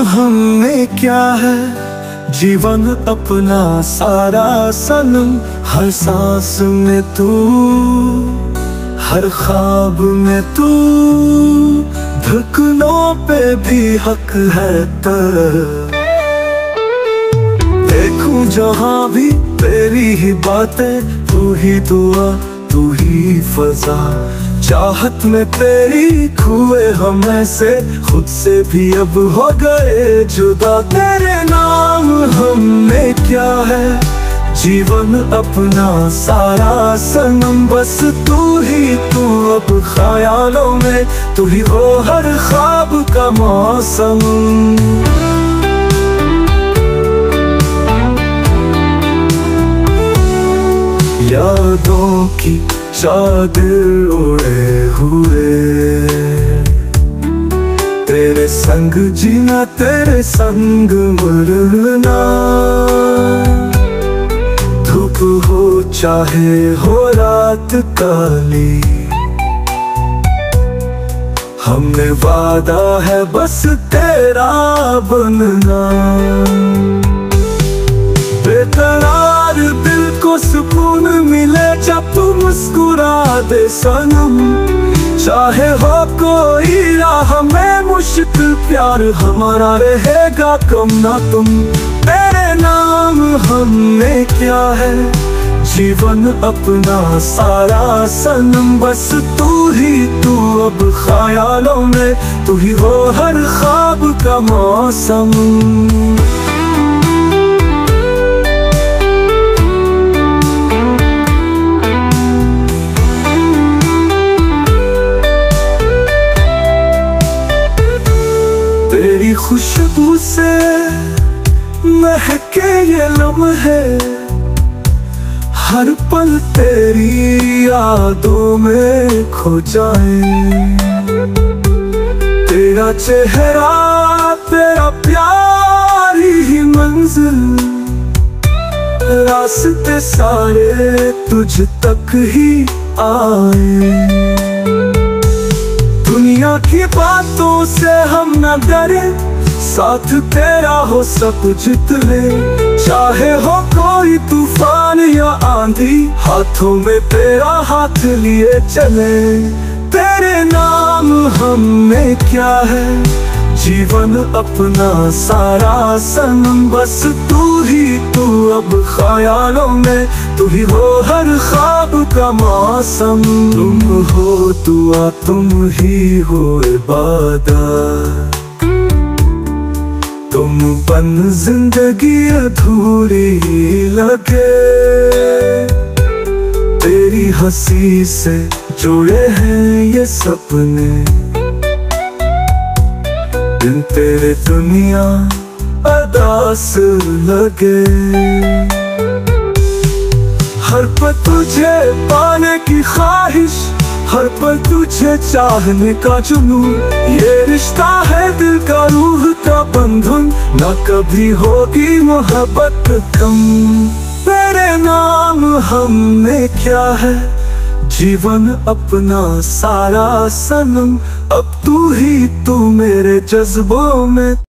हमने क्या है, जीवन अपना सारा सनम। हर सांस में तू, हर ख्वाब में तू, धड़कनों पे भी हक है तेरा। देखूं जहां भी तेरी ही बातें, तू ही दुआ तू ही फजा। चाहत में तेरी खुए हम ऐसे, खुद से भी अब हो गए जुदा। तेरे नाम हमने क्या है, जीवन अपना सारा सनम। बस तू ही तू अब ख्यालों में, तू ही वो हर ख्वाब का मौसम। यादों की चादर ओढ़े हुए, तेरे संग जीना तेरे संग मरना। धूप हो चाहे हो रात काली, हमने वादा है बस तेरा बनना। बेकरार दिल को सुकून मिले जब तू मुस्कुरा दे सनम। चाहे हो कोई राह में मुश्किल, प्यार हमारा रहेगा कम ना तुम। तेरे नाम हमने क्या है, जीवन अपना सारा सनम। बस तू ही तू अब ख्यालों में, तू ही वो हर ख्वाब का मौसम। तेरी खुशबू से महके ये लम्हे, हर पल तेरी यादों में खो जाए। तेरा चेहरा तेरा प्यार ही मंजिल, रास्ते सारे तुझ तक ही आए। दुनिया की बातों से हम न डरे, साथ तेरा हो सब जितने। चाहे हो कोई तूफान या आंधी, हाथों में तेरा हाथ लिए चले। तेरे नाम हमने क्या है, जीवन अपना सारा सनम। बस तू ही तू अब ख्यालों में, तू ही वो हर ख्वाब का मौसम। तुम हो दुआ तुम ही हो इबादत, तुम बन जिंदगी अधूरी लगे। तेरी हंसी से जुड़े हैं ये सपने, दिन तेरे दुनिया अदास लगे। हर पल तुझे पाने की ख्वाहिश, हर पल तुझे चाहने का जुनून। ये रिश्ता है दिल का रूह का बंधन, न कभी होगी मोहब्बत कम। तेरे नाम हमने क्या है, जीवन अपना सारा सनम। अब तू ही तू मेरे जज्बों में।